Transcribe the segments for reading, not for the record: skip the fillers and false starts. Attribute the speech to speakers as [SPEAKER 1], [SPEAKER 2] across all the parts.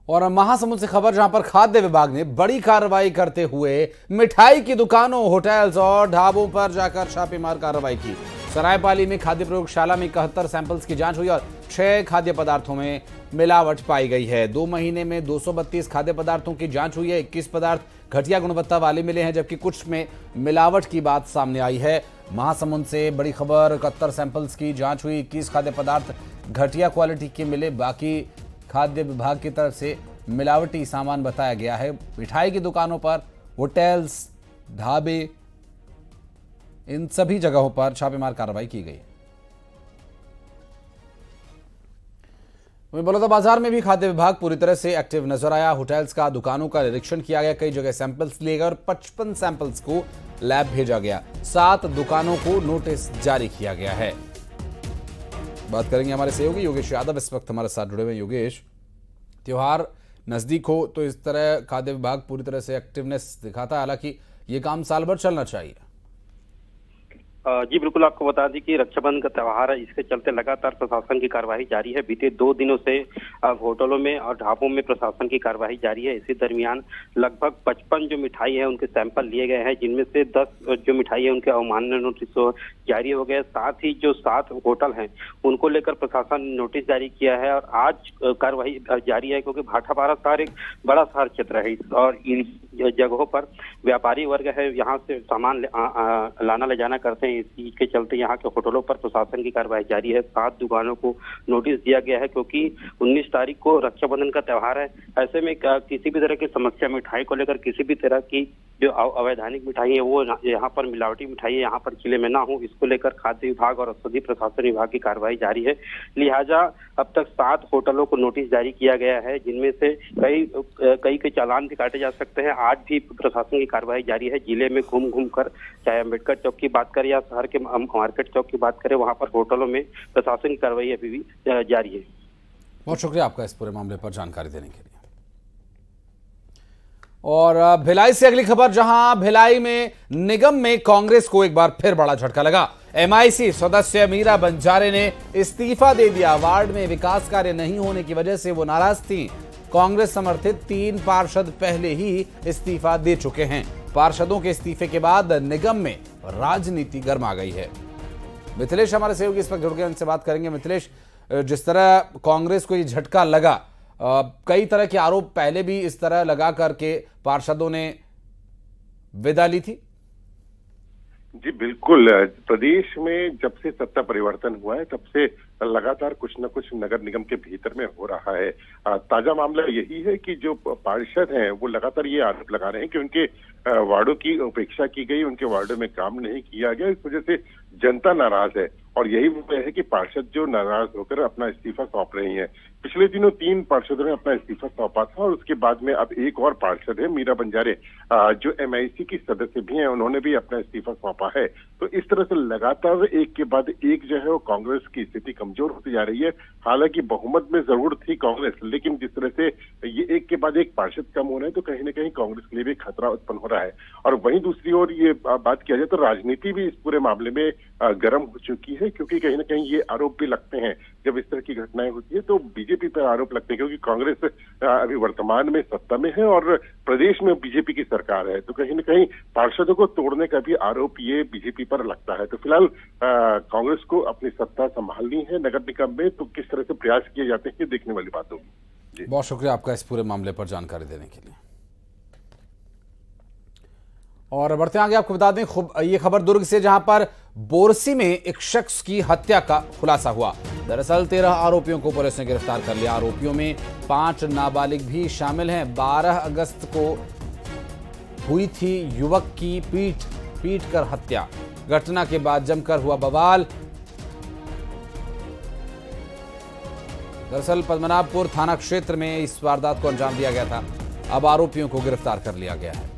[SPEAKER 1] और महासमुंद से खबर, जहां पर खाद्य विभाग ने बड़ी कार्रवाई करते हुए मिठाई की दुकानों, होटल्स और ढाबों पर जाकर छापेमार कार्रवाई की। सरायपाली में खाद्य प्रयोगशाला में 71 सैंपल्स की जांच हुई और 6 खाद्य पदार्थों में मिलावट पाई गई है। 2 महीने में 232 खाद्य पदार्थों की जांच हुई है। 21 पदार्थ घटिया गुणवत्ता वाले मिले हैं, जबकि कुछ में मिलावट की बात सामने आई है। महासमुंद से बड़ी खबर, 71 सैंपल्स की जांच हुई, 21 खाद्य पदार्थ घटिया क्वालिटी के मिले, बाकी खाद्य विभाग की तरफ से मिलावटी सामान बताया गया है। मिठाई की दुकानों पर, होटल्स, ढाबे, इन सभी जगहों पर छापेमार कार्रवाई की गई। बलौदा बाजार में भी खाद्य विभाग पूरी तरह से एक्टिव नजर आया। होटल्स का, दुकानों का निरीक्षण किया गया, कई जगह सैंपल्स लिए गए और 55 सैंपल्स को लैब भेजा गया। 7 दुकानों को नोटिस जारी किया गया है। बात करेंगे हमारे सहयोगी योगेश यादव, इस वक्त हमारे साथ जुड़े हुए। योगेश, त्योहार नजदीक हो तो इस तरह खाद्य विभाग पूरी तरह से एक्टिवनेस दिखाता है, हालांकि ये काम साल भर चलना चाहिए।
[SPEAKER 2] जी बिल्कुल, आपको बता दें कि रक्षाबंधन का त्यौहार है, इसके चलते लगातार प्रशासन की कार्रवाई जारी है। बीते 2 दिनों से होटलों में और ढाबों में प्रशासन की कार्रवाई जारी है। इसी दरमियान लगभग 55 जो मिठाई है उनके सैंपल लिए गए हैं, जिनमें से 10 जो मिठाई है उनके अवमानना नोटिस जारी हो गए। साथ ही जो 7 होटल हैं उनको लेकर प्रशासन ने नोटिस जारी किया है और आज कार्रवाई जारी है, क्योंकि भाटापारा शहर एक बड़ा शहर क्षेत्र है और इन जगहों पर व्यापारी वर्ग है, यहाँ से सामान लाना ले जाना करते हैं। इसी के चलते यहाँ के होटलों पर प्रशासन की कार्रवाई जारी है। 7 दुकानों को नोटिस दिया गया है, क्योंकि 19 तारीख को रक्षाबंधन का त्यौहार है। ऐसे में किसी भी तरह की समस्या मिठाई को लेकर, किसी भी तरह की जो अवैधानिक मिठाई है वो यहाँ पर मिलावटी मिठाई है यहाँ पर जिले में ना हो, इसको लेकर खाद्य विभाग और औषधि प्रशासन विभाग की कार्रवाई जारी है। लिहाजा अब तक 7 होटलों को नोटिस जारी किया गया है, जिनमें से कई के चालान भी काटे जा सकते हैं। आज भी प्रशासन की कार्रवाई जारी है। जिले में घूम घूम कर, चाहे अम्बेडकर चौक की बात करें या शहर के मार्केट चौक की बात करें, वहां पर होटलों में प्रशासन की कार्रवाई अभी भी जारी है।
[SPEAKER 1] बहुत शुक्रिया आपका इस पूरे मामले पर जानकारी देने के लिए। और भिलाई से अगली खबर, जहां भिलाई में निगम में कांग्रेस को एक बार फिर बड़ा झटका लगा। एमआईसी सदस्य मीरा बंजारे ने इस्तीफा दे दिया। वार्ड में विकास कार्य नहीं होने की वजह से वो नाराज थी। कांग्रेस समर्थित 3 पार्षद पहले ही इस्तीफा दे चुके हैं। पार्षदों के इस्तीफे के बाद निगम में राजनीति गर्मा गई है। मिथिलेश हमारे सहयोगी इस वक्त जुड़ गए, उनसे बात करेंगे। मिथिलेश, जिस तरह कांग्रेस को ये झटका लगा, कई तरह के आरोप पहले भी इस तरह लगा करके पार्षदों ने विदा ली थी।
[SPEAKER 3] जी बिल्कुल, प्रदेश में जब से सत्ता परिवर्तन हुआ है तब से लगातार कुछ न कुछ नगर निगम के भीतर में हो रहा है। ताजा मामला यही है कि जो पार्षद हैं वो लगातार ये आरोप लगा रहे हैं कि उनके वार्डों की उपेक्षा की गई, उनके वार्डों में काम नहीं किया गया, इस वजह से जनता नाराज है। और यही वजह है कि पार्षद जो नाराज होकर अपना इस्तीफा सौंप रही हैं। पिछले दिनों 3 पार्षदों ने अपना इस्तीफा सौंपा था और उसके बाद में अब एक और पार्षद है मीरा बंजारे, जो एमआईसी की सदस्य भी हैं, उन्होंने भी अपना इस्तीफा सौंपा है। तो इस तरह से लगातार एक के बाद एक जो है वो कांग्रेस की स्थिति कमजोर होती जा रही है। हालांकि बहुमत में जरूर थी कांग्रेस, लेकिन जिस तरह से ये एक के बाद एक पार्षद कम हो रहे हैं तो कहीं ना कहीं कांग्रेस के लिए भी खतरा उत्पन्न हो रहा है। और वहीं दूसरी ओर ये बात किया जाए तो राजनीति भी इस पूरे मामले में गर्म हो चुकी है, क्योंकि कहीं ना कहीं ये आरोप भी लगते हैं जब इस तरह की घटनाएं होती है तो बीजेपी पर आरोप लगते हैं, क्योंकि कांग्रेस अभी वर्तमान में सत्ता में है और प्रदेश में बीजेपी की सरकार है। तो कहीं ना कहीं पार्षदों को तोड़ने का भी आरोप ये बीजेपी पर लगता है। तो फिलहाल कांग्रेस को अपनी सत्ता संभालनी है नगर निगम में, तो किस तरह से प्रयास किए जाते हैं ये देखने वाली बात होगी।
[SPEAKER 1] बहुत शुक्रिया आपका इस पूरे मामले पर जानकारी देने के लिए। और बढ़ते आगे आपको बता दें ये खबर दुर्ग से, जहां पर बोरसी में एक शख्स की हत्या का खुलासा हुआ। दरअसल 13 आरोपियों को पुलिस ने गिरफ्तार कर लिया। आरोपियों में 5 नाबालिग भी शामिल हैं। 12 अगस्त को हुई थी युवक की पीट कर हत्या। घटना के बाद जमकर हुआ बवाल। दरअसल पद्मनाभपुर थाना क्षेत्र में इस वारदात को अंजाम दिया गया था। अब आरोपियों को गिरफ्तार कर लिया गया है।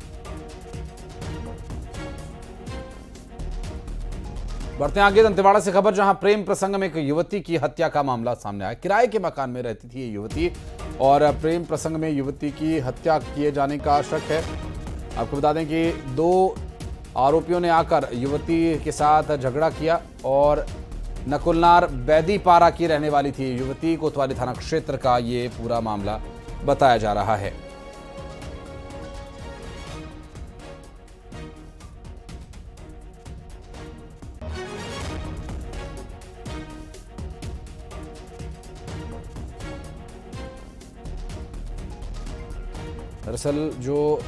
[SPEAKER 1] बढ़ते आगे दंतेवाड़ा से खबर, जहां प्रेम प्रसंग में एक युवती की हत्या का मामला सामने आया। किराए के मकान में रहती थी ये युवती और प्रेम प्रसंग में युवती की हत्या किए जाने का शक है। आपको बता दें कि 2 आरोपियों ने आकर युवती के साथ झगड़ा किया और नकुलनार बैदीपारा की रहने वाली थी युवती। कोतवाली थाना क्षेत्र का ये पूरा मामला बताया जा रहा है। दरअसल जो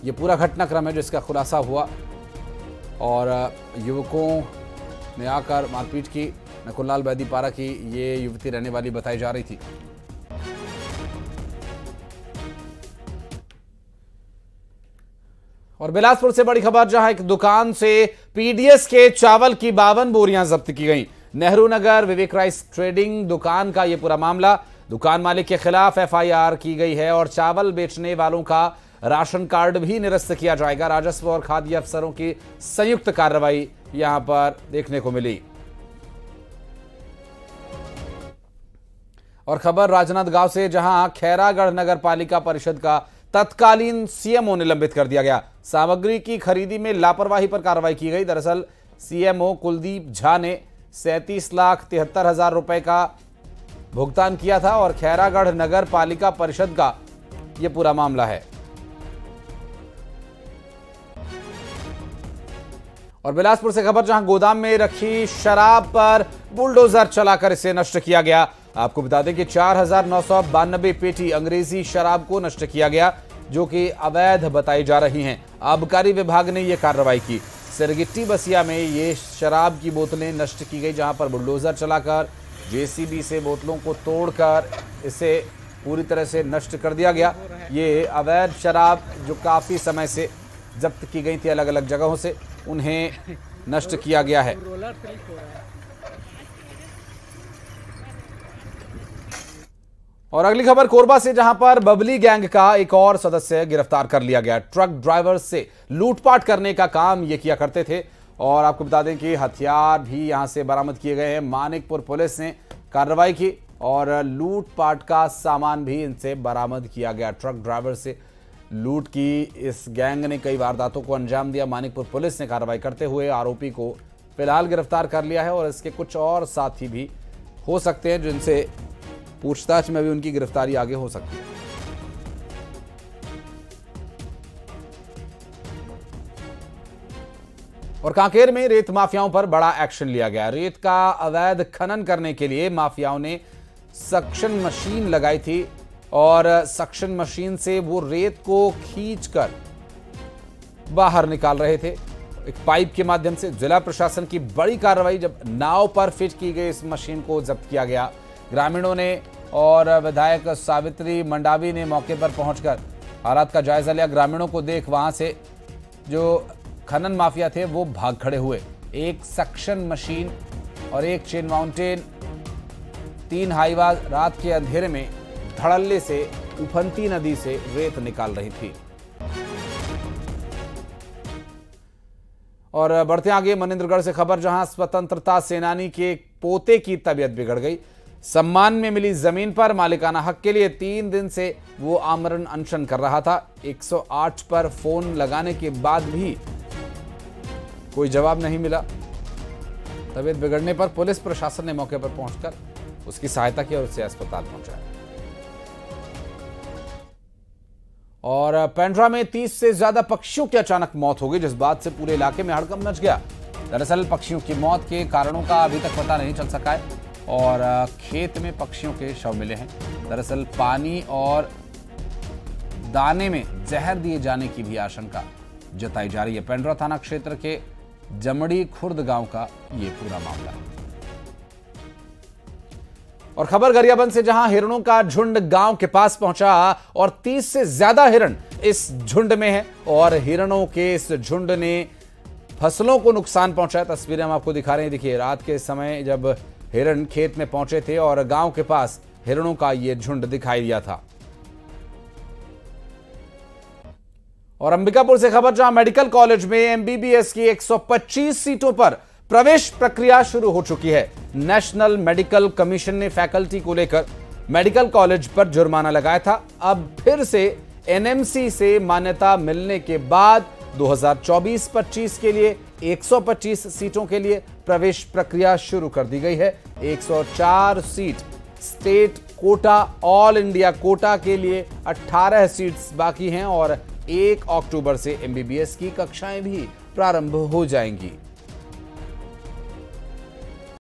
[SPEAKER 1] ये पूरा घटनाक्रम है जिसका खुलासा हुआ और युवकों ने आकर मारपीट की, नकुललाल बैदीपारा की ये युवती रहने वाली बताई जा रही थी। और बिलासपुर से बड़ी खबर, जहां एक दुकान से पीडीएस के चावल की 52 बोरियां जब्त की गई। नेहरू नगर विवेक राइस ट्रेडिंग दुकान का यह पूरा मामला। दुकान मालिक के खिलाफ एफआईआर की गई है और चावल बेचने वालों का राशन कार्ड भी निरस्त किया जाएगा। राजस्व और खाद्य अफसरों की संयुक्त कार्रवाई यहां पर देखने को मिली। और खबर राजनांदगांव से, जहां खैरागढ़ नगर पालिका परिषद का तत्कालीन सीएमओ निलंबित कर दिया गया। सामग्री की खरीदी में लापरवाही पर कार्रवाई की गई। दरअसल सीएमओ कुलदीप झा ने 37,73,000 रुपए का भुगतान किया था और खैरागढ़ नगर पालिका परिषद का यह पूरा मामला है। और बिलासपुर से खबर, जहां गोदाम में रखी शराब पर बुलडोजर चलाकर इसे नष्ट किया गया। आपको बता दें कि 4,992 पेटी अंग्रेजी शराब को नष्ट किया गया, जो कि अवैध बताई जा रही हैं। आबकारी विभाग ने यह कार्रवाई की। सिरगिट्टी बसिया में ये शराब की बोतलें नष्ट की गई, जहां पर बुलडोजर चलाकर जेसीबी से बोतलों को तोड़कर इसे पूरी तरह से नष्ट कर दिया गया। ये अवैध शराब जो काफी समय से जब्त की गई थी अलग अलग जगहों से, उन्हें नष्ट किया गया है। और अगली खबर कोरबा से, जहां पर बबली गैंग का एक और सदस्य गिरफ्तार कर लिया गया। ट्रक ड्राइवर से लूटपाट करने का काम ये किया करते थे और आपको बता दें कि हथियार भी यहां से बरामद किए गए हैं। मानिकपुर पुलिस ने कार्रवाई की और लूटपाट का सामान भी इनसे बरामद किया गया। ट्रक ड्राइवर से लूट की इस गैंग ने कई वारदातों को अंजाम दिया। मानिकपुर पुलिस ने कार्रवाई करते हुए आरोपी को फिलहाल गिरफ्तार कर लिया है और इसके कुछ और साथी भी हो सकते हैं, जिनसे पूछताछ में भी उनकी गिरफ्तारी आगे हो सकती है। और कांकेर में रेत माफियाओं पर बड़ा एक्शन लिया गया। रेत का अवैध खनन करने के लिए माफियाओं ने सक्शन मशीन लगाई थी और सक्शन मशीन से वो रेत को खींचकर बाहर निकाल रहे थे एक पाइप के माध्यम से। जिला प्रशासन की बड़ी कार्रवाई, जब नाव पर फिट की गई इस मशीन को जब्त किया गया। ग्रामीणों ने और विधायक सावित्री मंडावी ने मौके पर पहुंचकर हालात का जायजा लिया। ग्रामीणों को देख वहां से जो खनन माफिया थे वो भाग खड़े हुए। एक सक्शन मशीन और एक चेन माउंटेन, 3 हाईवा रात के अंधेरे में धड़ल्ले से उफनती नदी से रेत निकाल रही थी। और बढ़ते आगे मनिंद्रगढ़ से खबर, जहां स्वतंत्रता सेनानी के पोते की तबीयत बिगड़ गई। सम्मान में मिली जमीन पर मालिकाना हक के लिए 3 दिन से वो आमरण अनशन कर रहा था। 108 पर फोन लगाने के बाद भी कोई जवाब नहीं मिला। तबीयत बिगड़ने पर पुलिस प्रशासन ने मौके पर पहुंचकर उसकी सहायता की और उसे अस्पताल पहुंचाया। और पेंड्रा में 30 से ज्यादा पक्षियों की अचानक मौत हो गई, जिस बात से पूरे इलाके में हड़कंप मच गया। दरअसल पक्षियों की मौत के कारणों का अभी तक पता नहीं चल सका है और खेत में पक्षियों के शव मिले हैं। दरअसल पानी और दाने में जहर दिए जाने की भी आशंका जताई जा रही है। पेंड्रा थाना क्षेत्र के जमड़ी खुर्द गांव का ये पूरा मामला है। और खबर गरियाबंद से, जहां हिरणों का झुंड गांव के पास पहुंचा और 30 से ज्यादा हिरण इस झुंड में है और हिरणों के इस झुंड ने फसलों को नुकसान पहुंचाया। तस्वीरें हम आपको दिखा रहे हैं। देखिए, रात के समय जब हिरण खेत में पहुंचे थे और गांव के पास हिरणों का यह झुंड दिखाई दिया था। और अंबिकापुर से खबर, जहां मेडिकल कॉलेज में एमबीबीएस की 125 सीटों पर प्रवेश प्रक्रिया शुरू हो चुकी है। नेशनल मेडिकल कमीशन ने फैकल्टी को लेकर मेडिकल कॉलेज पर जुर्माना लगाया था। अब फिर से एनएमसी से मान्यता मिलने के बाद 2024-25 के लिए 125 सीटों के लिए प्रवेश प्रक्रिया शुरू कर दी गई है। 104 seat state quota all India quota के लिए 18 सीट्स बाकी हैं और 1 अक्टूबर से एमबीबीएस की कक्षाएं भी प्रारंभ हो जाएंगी।